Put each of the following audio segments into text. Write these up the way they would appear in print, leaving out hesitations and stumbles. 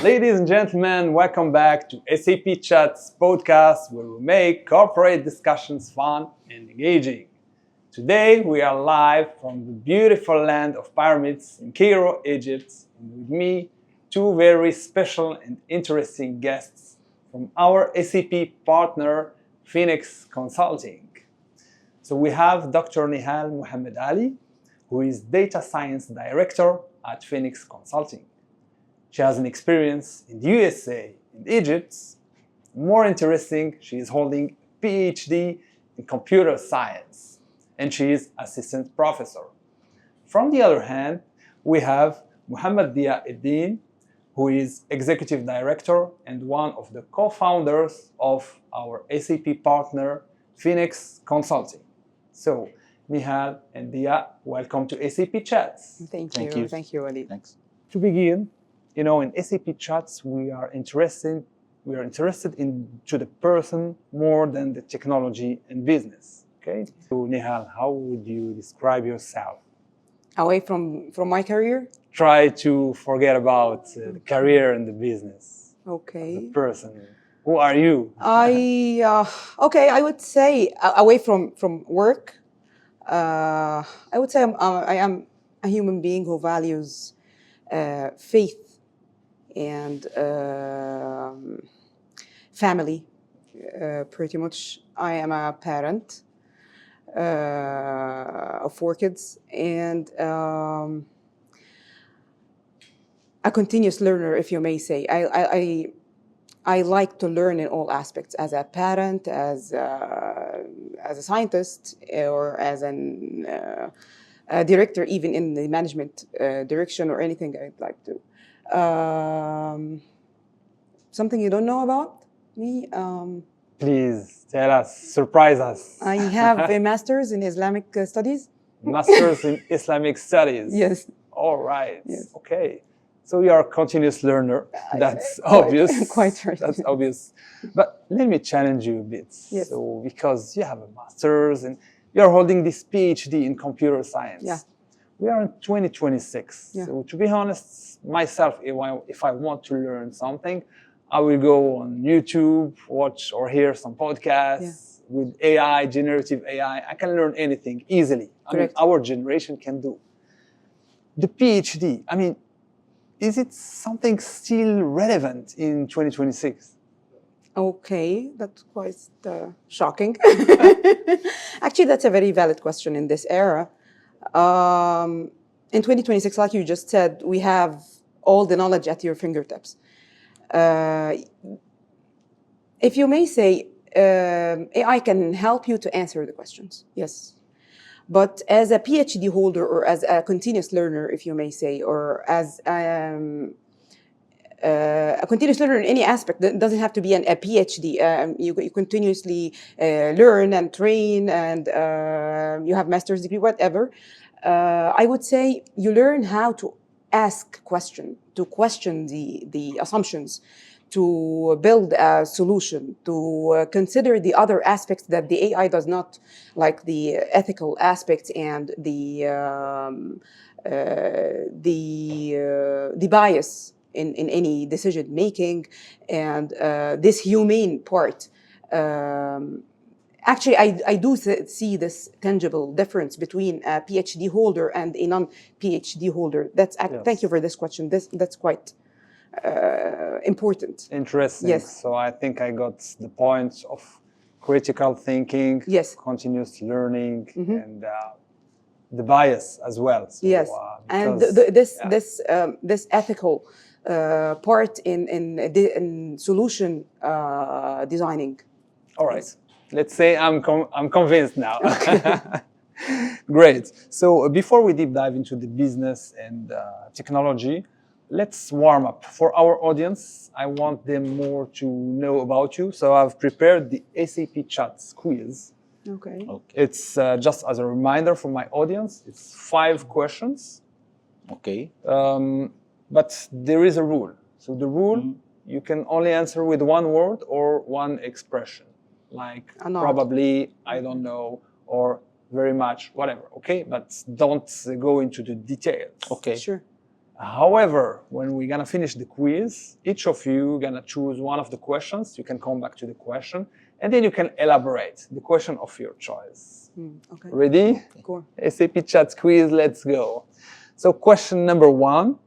Ladies and gentlemen, welcome back to SAP Chats podcast, where we make corporate discussions fun and engaging. Today we are live from the beautiful land of pyramids in Cairo, Egypt, and with me, two very special and interesting guests from our SAP partner, Phoenix Consulting. So we have Dr. Nihal Muhammad Ali, who is Data Science Director at Phoenix Consulting. She has an experience in the USA and Egypt. More interesting, she is holding a PhD in computer science, and she is assistant professor. From the other hand, we have Muhammad Dia Eddin, who is executive director and one of the co-founders of our SAP partner, Phoenix Consulting. So, Nihal and Dia, welcome to SAP Chats. Thank you. Thank you, Ali. Thanks. To begin, in SAP Chats, we are interested into the person more than the technology and business. Okay. So, Nihal, how would you describe yourself? Away from my career? Try to forget about the career and the business. Okay. The person. Who are you? I would say away from work. I would say I am a human being who values faith and family. Pretty much, I am a parent of 4 kids and a continuous learner, if you may say. I like to learn in all aspects, as a parent, as a scientist, or as a director, even in the management direction or anything I'd like to. Something you don't know about me? Please tell us, surprise us. I have a master's in Islamic studies. Master's in Islamic studies? Yes. All right. Yes. Okay. So you are a continuous learner. That's obvious. Quite right. That's obvious. But let me challenge you a bit. Yes. So because you have a master's and you're holding this PhD in computer science. Yeah. We are in 2026. Yeah. So to be honest, myself, if I want to learn something, I will go on YouTube, watch or hear some podcasts with AI, generative AI. I can learn anything easily. Correct. Our generation can do. The PhD, is it something still relevant in 2026? Okay, that's quite shocking. Actually, that's a very valid question in this era. In 2026, like you just said, we have all the knowledge at your fingertips. If you may say, AI can help you to answer the questions, yes. But as a PhD holder or as a continuous learner, if you may say, or as a continuous learner in any aspect, that doesn't have to be a PhD. You continuously learn and train, and you have master's degree, whatever. I would say you learn how to ask questions, to question the assumptions, to build a solution, to consider the other aspects that the AI does not, like the ethical aspects and the bias in any decision making, and this humane part. Actually, I do see this tangible difference between a PhD holder and a non-PhD holder. Yes. Thank you for this question. That's quite important. Interesting. Yes. So I think I got the point of critical thinking, yes, continuous learning, and the bias as well. So, yes, and this ethical part in solution designing. All right. Yes. Let's say I'm convinced now. Great. So before we deep dive into the business and technology, let's warm up. For our audience, I want them more to know about you. So I've prepared the SAP Chats quiz. Okay. It's just as a reminder for my audience, it's 5 questions. Okay. But there is a rule. So the rule, you can only answer with 1 word or 1 expression. Like probably, I don't know, or very much, whatever, okay? But don't go into the details. Okay. Sure. However, when we're gonna finish the quiz, each of you gonna choose one of the questions. You can come back to the question, and then you can elaborate the question of your choice. Okay. Ready? Cool. SAP Chats quiz, let's go. So question number 1.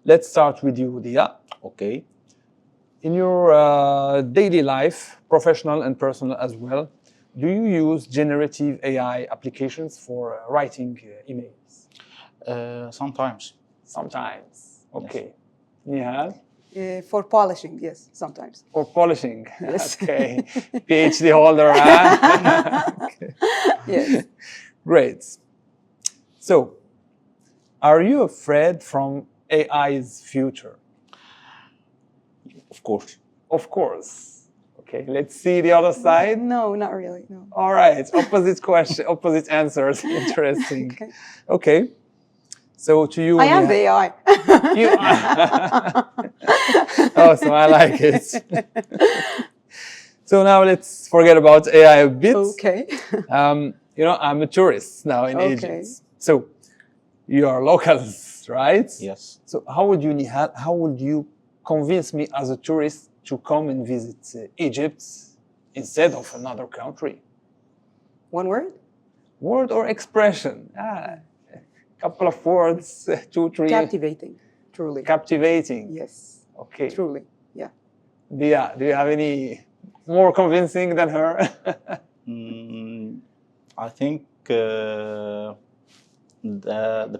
Let's start with you, Dia. Okay. In your daily life, professional and personal as well, do you use generative AI applications for writing emails? Sometimes. Sometimes. Okay. Yeah. For polishing, yes, sometimes. For polishing. Yes. Okay. PhD holder, huh? Okay. Yes. Great. So, are you afraid from AI's future? Of course. Of course. Okay, let's see the other side. No, not really. No. All right, opposite question, opposite answers. Interesting. Okay. Okay. So to you, I am the AI. You oh, so I like it. So now let's forget about AI a bit. Okay. I'm a tourist now in Okay. Egypt. So you are locals, right? Yes. So how would you convince me as a tourist to come and visit Egypt instead of another country? One word? Word or expression? A couple of words, 2, 3. Captivating. Truly. Captivating. Yes. Okay. Truly. Yeah. Dia, do you have any more convincing than her? I think the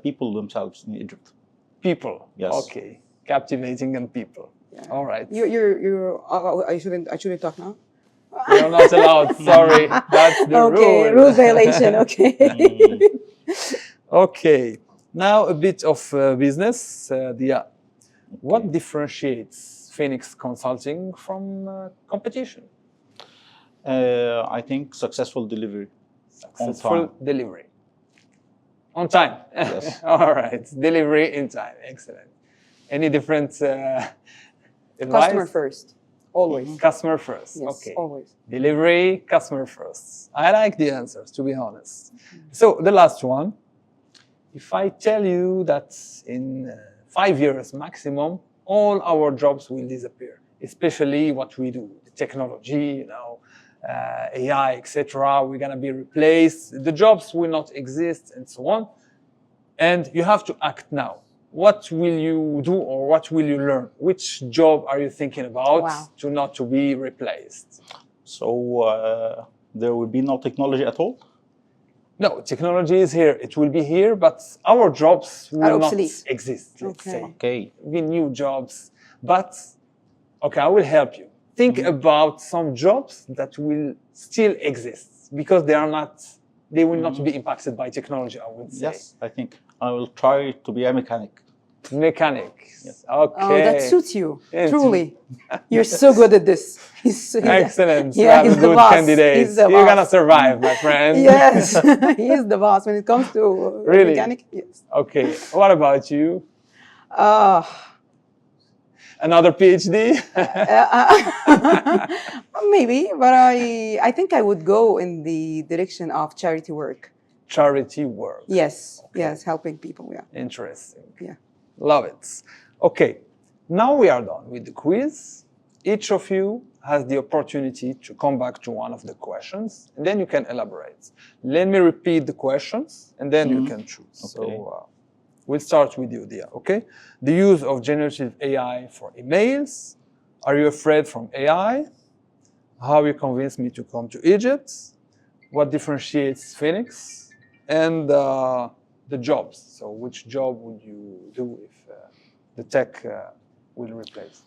people themselves in Egypt. People. Yes. Okay. Captivating and people. Yeah. All right. I shouldn't talk now. You're not allowed. Sorry. That's the Okay, rule. rule violation. Okay. Okay. Now a bit of business. Dia, what differentiates Phoenix Consulting from competition? I think successful delivery. Successful delivery. On time. Yes. All right. Delivery in time. Excellent. Any different advice? Customer first. Always. Customer first. Yes, Okay. always. Delivery, customer first. I like the answers, to be honest. So the last one. If I tell you that in 5 years maximum, all our jobs will disappear, especially what we do, the technology, AI, etc. We're gonna be replaced. The jobs will not exist, and so on. And you have to act now. What will you do, or what will you learn? Which job are you thinking about not to be replaced? So there will be no technology at all? No, technology is here. It will be here, but our jobs will not exist, let's say. Okay. Be new jobs. But, okay, I will help you. Think about some jobs that will still exist because they will not be impacted by technology, I would say. Yes, I think I will try to be a mechanic. Mechanic. Yes. Okay. Oh, that suits you. Truly. You're so good at this. Excellent. Yeah, he's he's a the good boss. candidate. He's the You're boss. going to survive, my friend. Yes, he is the boss when it comes to Really? mechanic. Yes. Okay. What about you? Another PhD? Maybe, but I think I would go in the direction of charity work. Charity work. Yes, yes, helping people, yeah. Interesting. Yeah. Love it. Okay, now we are done with the quiz. Each of you has the opportunity to come back to one of the questions, and then you can elaborate. Let me repeat the questions, and then you can choose. Okay. So we'll start with you, Dia, okay? The use of generative AI for emails. Are you afraid from AI? How you convinced me to come to Egypt? What differentiates Phoenix? And the jobs. So which job would you do if the tech will replace?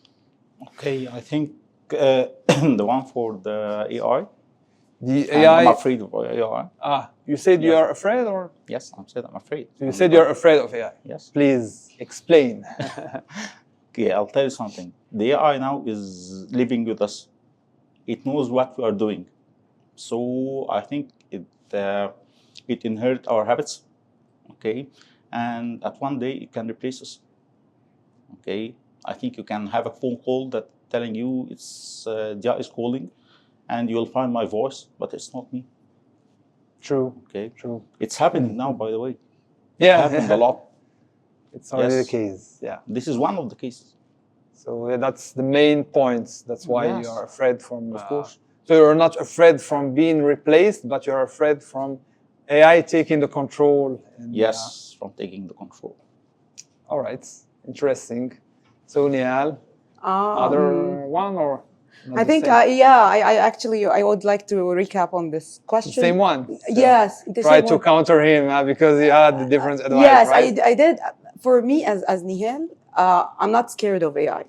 Okay, I think the one for the AI. The AI. I'm afraid of AI. You said you are afraid, or? Yes, I'm afraid. You said you're afraid of AI. Yes. Please explain. Okay, I'll tell you something. The AI now is living with us. It knows what we are doing. So I think it inherits our habits, okay? And at one day, it can replace us, okay? I think you can have a phone call that telling you it's Dia is calling, and you'll find my voice, but it's not me. True. Okay. True. It's happening now, by the way. Yeah. It happened a lot. It's already Yes. the case. Yeah. This is one of the cases. So that's the main point. That's why Yes. you are afraid from. Of course. So you're not afraid from being replaced, but you're afraid from AI taking the control. And, Yes, from taking the control. all right. Interesting. So Nihal, other one or? Not I the think, same? I actually, I would like to recap on this question. Same one. So Yes, the try same to one. counter him because he had the different advice, Yes, right? I did. For me, as Nihal, I'm not scared of AI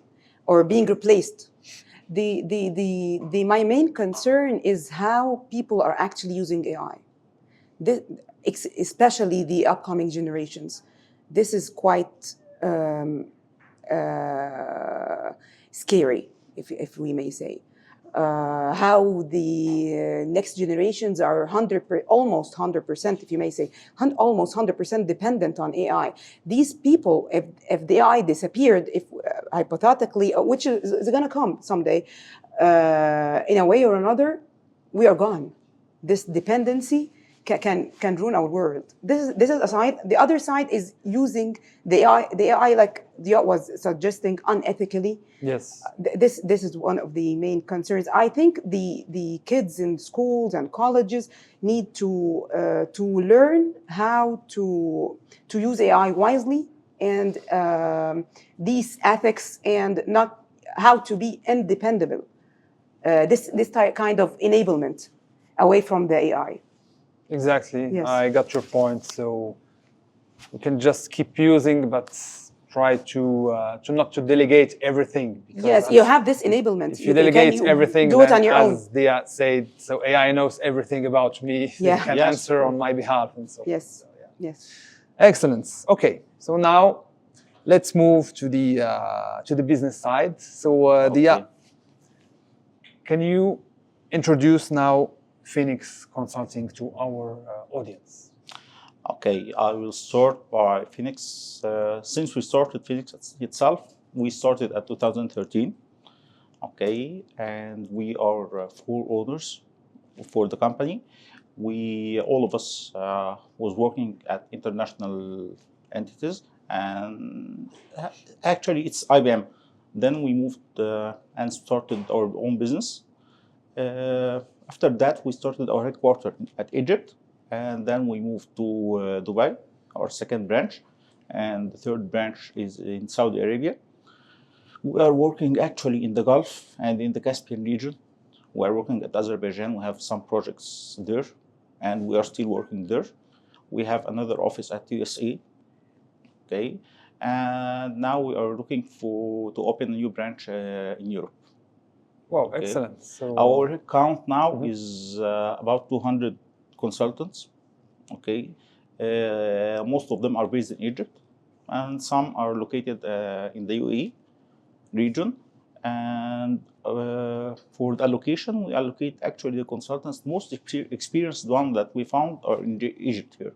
or being replaced. My main concern is how people are actually using AI. This, especially the upcoming generations. This is quite scary, if we may say. How the next generations are almost 100%, if you may say, almost 100% dependent on AI. These people, if the AI disappeared, if hypothetically, which is going to come someday, in a way or another, we are gone. This dependency can ruin our world. This is a side. The other side is using the AI like Diya was suggesting unethically. Yes. This is one of the main concerns. I think the kids in schools and colleges need to learn how to use AI wisely and these ethics and not how to be independent. This kind of enablement away from the AI. Exactly. Yes. I got your point. So we can just keep using, but try to not to delegate everything. Because Yes, you have this enablement. if you delegate everything, do it then on your own. as Dia said, so AI knows everything about me. Yeah. It can Yes. answer on my behalf and so. Yes. So, yeah. Yes. Excellent. Okay. So now let's move to the business side. So Dia, Okay. can you introduce now Phoenix Consulting to our audience? Okay, I will start by Phoenix. Since we started Phoenix itself, we started at 2013. Okay, and we are 4 owners for the company. We all of us was working at international entities, and actually it's IBM. Then we moved and started our own business. After that, we started our headquarters at Egypt, and then we moved to Dubai, our second branch, and the third branch is in Saudi Arabia. We are working actually in the Gulf and in the Caspian region. We are working at Azerbaijan. We have some projects there, and we are still working there. We have another office at USA. Okay, and now we are looking to open a new branch in Europe. Wow, Okay. excellent. So Our count now is about 200 consultants. Okay, most of them are based in Egypt, and some are located in the UAE region. And for the allocation, we allocate actually the consultants. Most experienced one that we found are in Egypt here.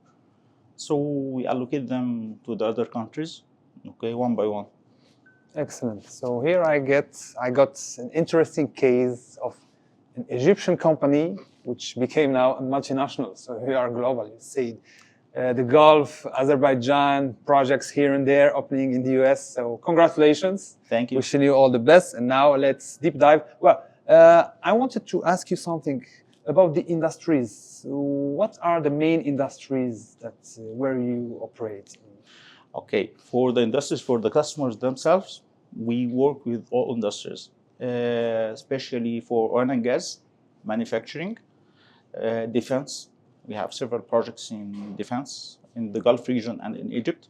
So we allocate them to the other countries, okay, one by one. excellent. So here I got an interesting case of an Egyptian company which became now a multinational. So we are global. You see, the Gulf, Azerbaijan projects here and there opening in the US. So congratulations. Thank you. Wishing you all the best. And now let's deep dive. Well, I wanted to ask you something about the industries. What are the main industries that where you operate? Okay, for the industries, for the customers themselves, we work with all industries, especially for oil and gas, manufacturing, defense. We have several projects in defense in the Gulf region and in Egypt.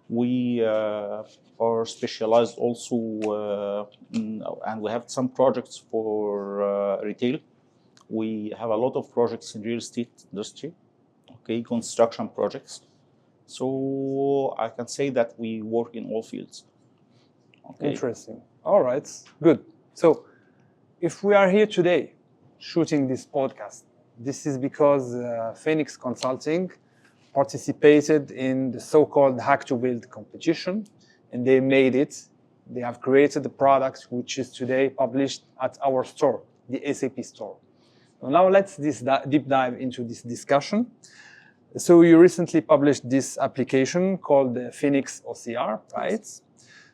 We are specialized also, and we have some projects for retail. We have a lot of projects in real estate industry, okay, construction projects. So I can say that we work in all fields. Okay. Interesting. All right, good. So if we are here today shooting this podcast, this is because Phoenix Consulting participated in the so-called Hack to Build competition, and they made it. They have created the product which is today published at our store, the SAP Store. So now let's deep dive into this discussion. So you recently published this application called the Phoenix OCR, right?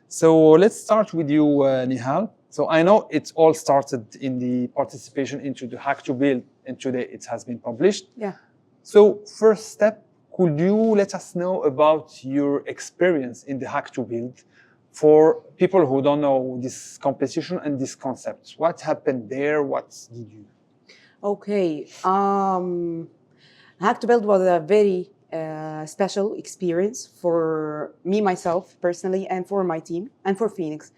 So let's start with you, Nihal. So I know it all started in the participation into the Hack to Build, and today it has been published. Yeah. So first step, could you let us know about your experience in the Hack to Build for people who don't know this competition and this concept? What happened there? What did you? Okay. Hack to Build was a very special experience for me, myself, personally, and for my team, and for Phoenix.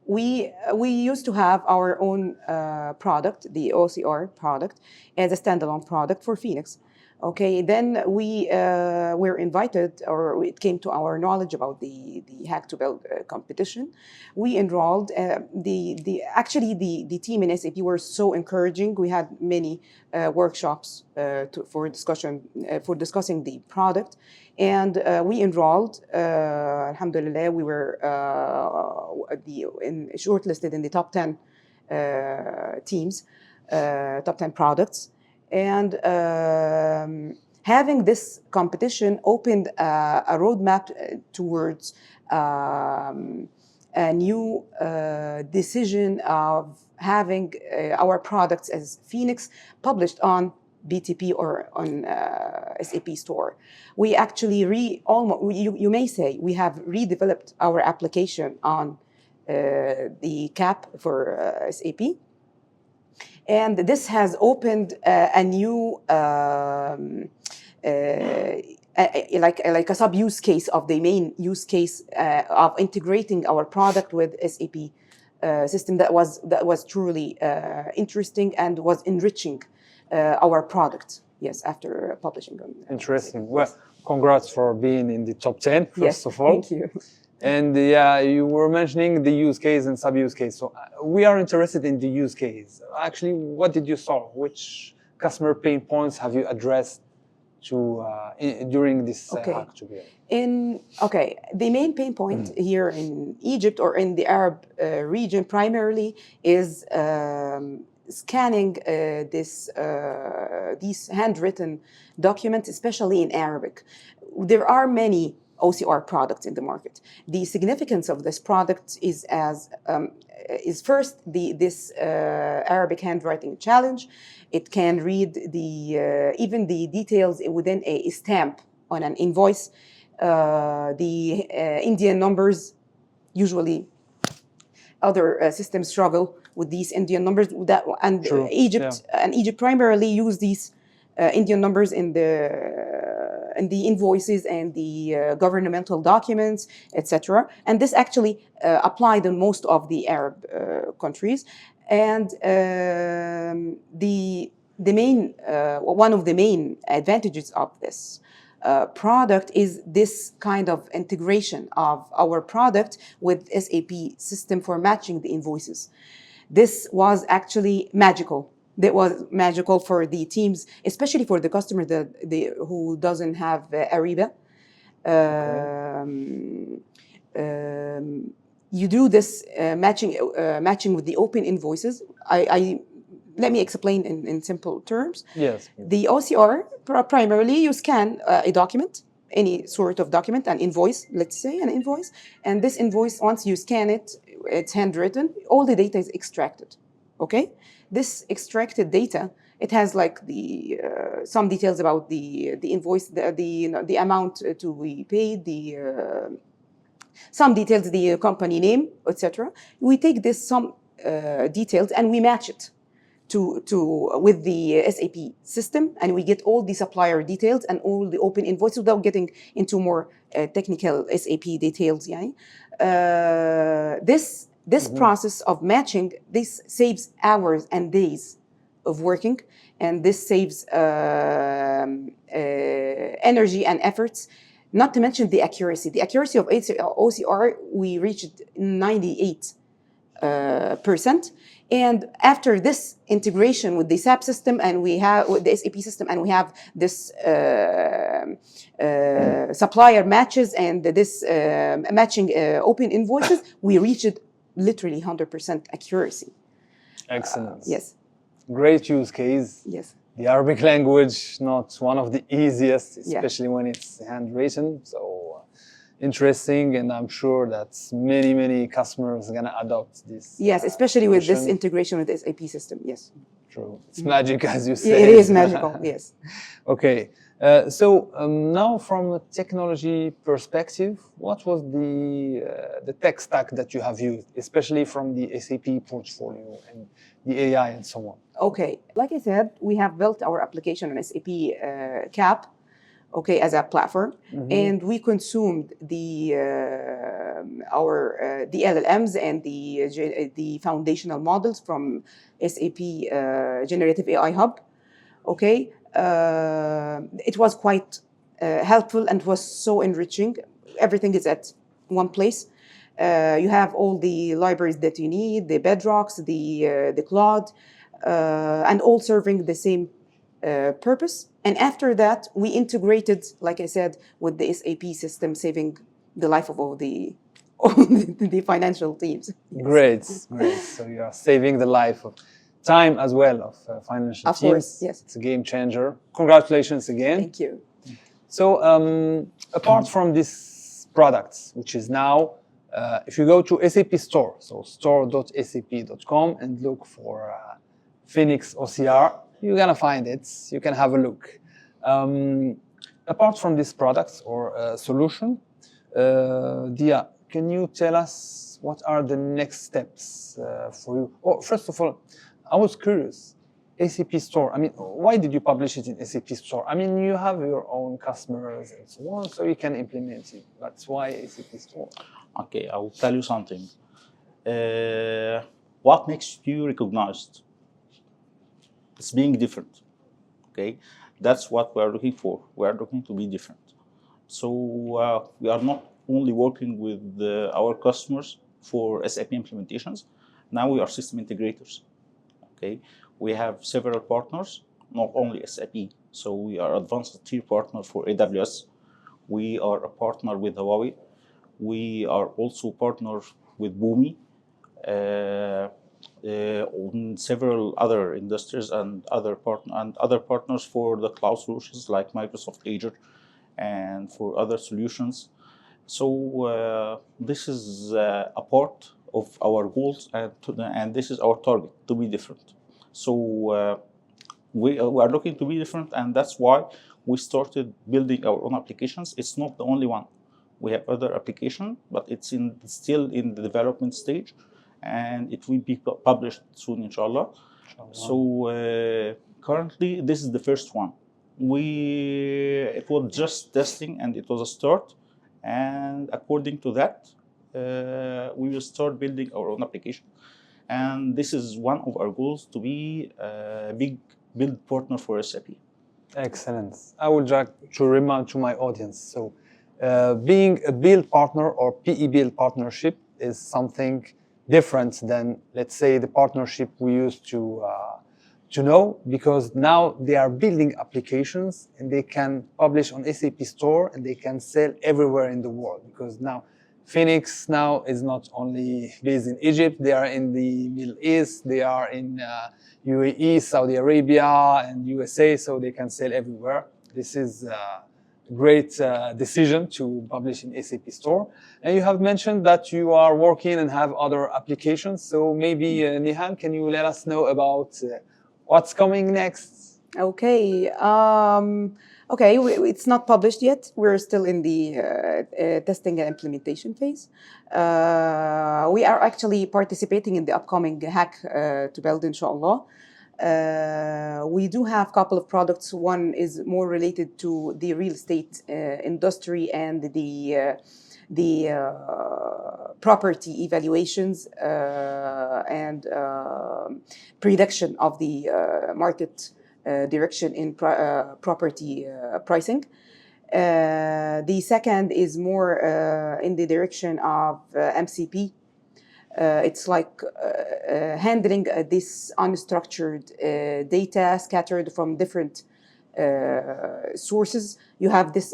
We used to have our own product, the OCR product, as a standalone product for Phoenix. Okay, then we were invited, or it came to our knowledge about the Hack to Build competition. We enrolled. Actually the team in SAP were so encouraging. We had many workshops for discussing the product, and we enrolled. Alhamdulillah, we were shortlisted in the top 10 teams, top 10 products. And having this competition opened a roadmap towards a new decision of having our products as Phoenix published on BTP or on SAP Store. We actually you may say we have redeveloped our application on the CAP for SAP. And this has opened a new, like a sub-use case of the main use case of integrating our product with SAP system that was truly interesting and was enriching our product. Yes, after publishing. Interesting. Well, congrats for being in the top 10, first of all. Thank you. And yeah, you were mentioning the use case and sub-use case. So we are interested in the use case. Actually, what did you solve? Which customer pain points have you addressed during this Hack to Build? The main pain point here in Egypt or in the Arab region primarily is scanning these handwritten documents, especially in Arabic. There are many OCR products in the market. The significance of this product is first this Arabic handwriting challenge. It can read even the details within a stamp on an invoice. The Indian numbers, usually other systems struggle with these Indian numbers. True. Egypt primarily use these Indian numbers in the invoices and the governmental documents, etc. And this actually applied in most of the Arab countries. And one of the main advantages of this product is this kind of integration of our product with SAP system for matching the invoices. This was actually magical. That was magical for the teams, especially for the customer who doesn't have Ariba. You do this matching with the open invoices. Let me explain in simple terms. Yes. The OCR, primarily you scan a document, any sort of document, an invoice, let's say an invoice. And this invoice, once you scan it, it's handwritten, all the data is extracted, okay? This extracted data, it has like some details about the invoice, the amount to be paid, some details, the company name, etc. We take some details and we match it with the SAP system, and we get all the supplier details and all the open invoices without getting into more technical SAP details. This process of matching, this saves hours and days of working, and this saves energy and efforts, not to mention the accuracy. The accuracy of OCR, we reached 98%. And after this integration with the SAP system and with the SAP system, and we have this supplier matches and this matching open invoices, we reached literally 100% accuracy. Excellent. Yes. Great use case. Yes. The Arabic language, not one of the easiest, Yeah. especially when it's handwritten. So interesting, and I'm sure that many customers are gonna adopt this. Yes, especially with this solution. integration with the SAP system. Yes. True, it's magic, as you Yeah, say. it is magical. Yes. Okay, so now from a technology perspective, what was the tech stack that you have used, especially from the SAP portfolio and the AI and so on? Okay, like I said, we have built our application on SAP CAP, okay, as a platform, and we consumed the the LLMs and the foundational models from SAP Generative AI Hub. Okay, it was quite helpful and was so enriching. Everything is at one place. You have all the libraries that you need, the Bedrocks, the Claude, and all serving the same purpose. And after that, we integrated, like I said, with the SAP system, saving the life of all the financial teams. Yes. Great. So you are saving the life of time as well of financial Of teams. course, yes. It's a game changer. Congratulations again. Thank you. So apart from these products, which is now, if you go to SAP Store, so store.sap.com and look for Phoenix OCR, you're gonna find it. You can have a look. Apart from these products or solution, Dia, can you tell us what are the next steps for you? Oh, first of all, I was curious. SAP Store, I mean, why did you publish it in SAP Store? I mean, you have your own customers and so on, so you can implement it. That's why SAP Store. Okay, I will tell you something. What makes you recognized? It's being different. Okay, that's what we are looking for. We are looking to be different. So we are not only working with our customers for SAP implementations. Now we are system integrators. Okay, we have several partners, not only SAP. So we are advanced tier partner for AWS. We are a partner with Huawei. We are also partners with Boomi. On several other industries and other partners for the cloud solutions like Microsoft Azure and for other solutions. So this is a part of our goals and this is our target, to be different. So we are looking to be different, and that's why we started building our own applications. It's not the only one. We have other applications, but it's still in the development stage, and it will be published soon, inshallah. So currently, this is the first one. It was just testing, and it was a start. And according to that, we will start building our own application. And this is one of our goals, to be a big build partner for SAP. Excellent. I would like to remind to my audience. So being a build partner or PE build partnership is something different than, let's say, the partnership we used to know, because now they are building applications and they can publish on SAP Store and they can sell everywhere in the world, because now Phoenix now is not only based in Egypt, they are in the Middle East, they are in UAE, Saudi Arabia, and USA, so they can sell everywhere. This is a great decision to publish in SAP Store. And you have mentioned that you are working and have other applications, so maybe Nihal, can you let us know about what's coming next? Okay. Okay, it's not published yet. We're still in the testing and implementation phase. We are actually participating in the upcoming hack to build, inshallah. We do have a couple of products. One is more related to the real estate industry and the property evaluations and prediction of the market direction in property pricing. The second is more in the direction of MCP. It's like handling this unstructured data scattered from different sources. You have this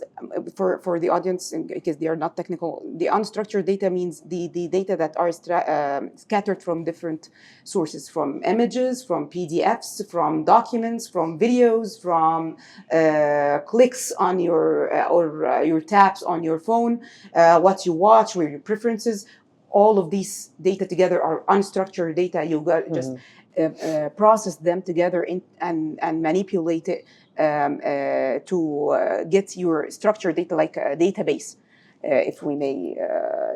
for the audience, because they are not technical. The unstructured data means the data that are scattered from different sources, from images, from PDFs, from documents, from videos, from clicks on your your taps on your phone, what you watch, where your preferences. All of these data together are unstructured data. You got just process them together and manipulate it to get your structured data, like a database, if we may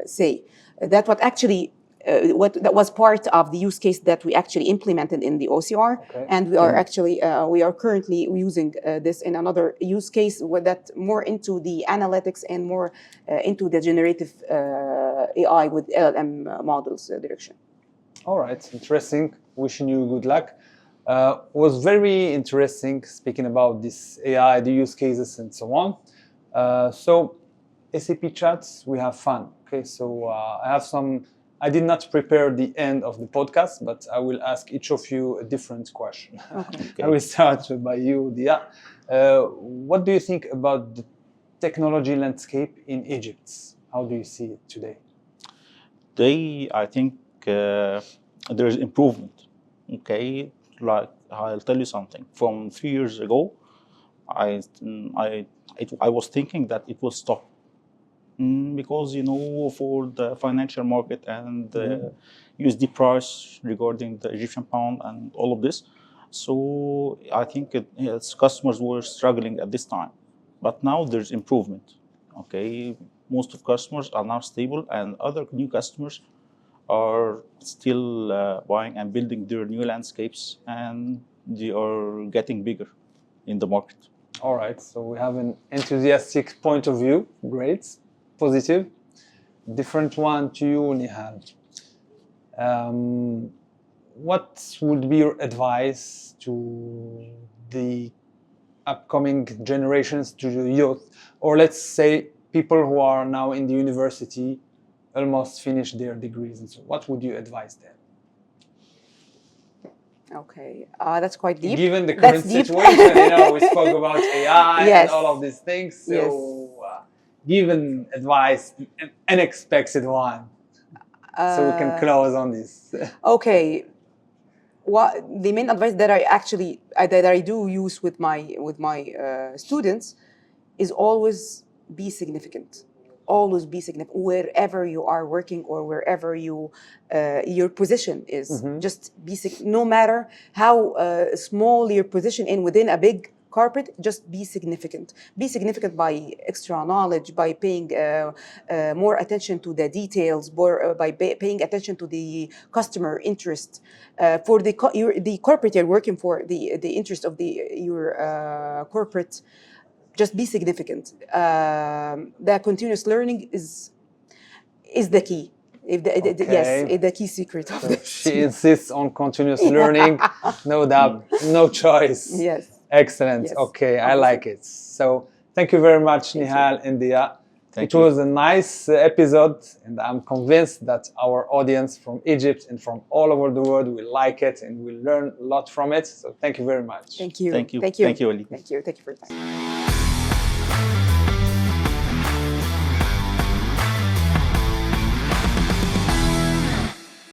say. That what actually that was part of the use case that we actually implemented in the OCR, and we are actually we are currently using this in another use case with that more into the analytics and more into the generative AI with LLM models direction. All right, interesting. Wishing you good luck. Was very interesting speaking about this AI, the use cases, and so on. So SAP Chats, we have fun. Okay, so I have some. I did not prepare the end of the podcast, but I will ask each of you a different question. Okay. I will start by you, Dia. What do you think about the technology landscape in Egypt? How do you see it today? Today, I think there is improvement. Okay, like I'll tell you something. From 3 years ago, I was thinking that it will stop. Because for the financial market and the USD price regarding the Egyptian pound and all of this, so I think customers were struggling at this time, but now there's improvement. Okay, most of customers are now stable, and other new customers are still buying and building their new landscapes, and they are getting bigger in the market. All right, so we have an enthusiastic point of view. Great. Positive. Different one to you, Nihal. What would be your advice to the upcoming generations, to the youth, or let's say people who are now in the university, almost finished their degrees, and so what would you advise them? Okay, that's quite deep. Given the current situation, we spoke about AI and all of these things, so given advice, an unexpected one, so we can close on this. Okay, what the main advice that I do use with my students is always be significant. Always be significant wherever you are working or wherever your position is. Just be no matter how small your position within a big corporate, just be significant. Be significant by extra knowledge, by paying more attention to the details, by paying attention to the customer interest. For the corporate you're working for, the interest of your corporate, just be significant. The continuous learning is the key. Yes, the key secret of this. She insists on continuous learning. No doubt, no choice. Yes. Excellent. Yes. Okay, I like it. So thank you very much, Nihal and Dia. It was a nice episode, and I'm convinced that our audience from Egypt and from all over the world will like it and will learn a lot from it. So thank you very much. Thank you. Thank you. Thank you. Thank you, Ali. Thank you. Thank you for your time.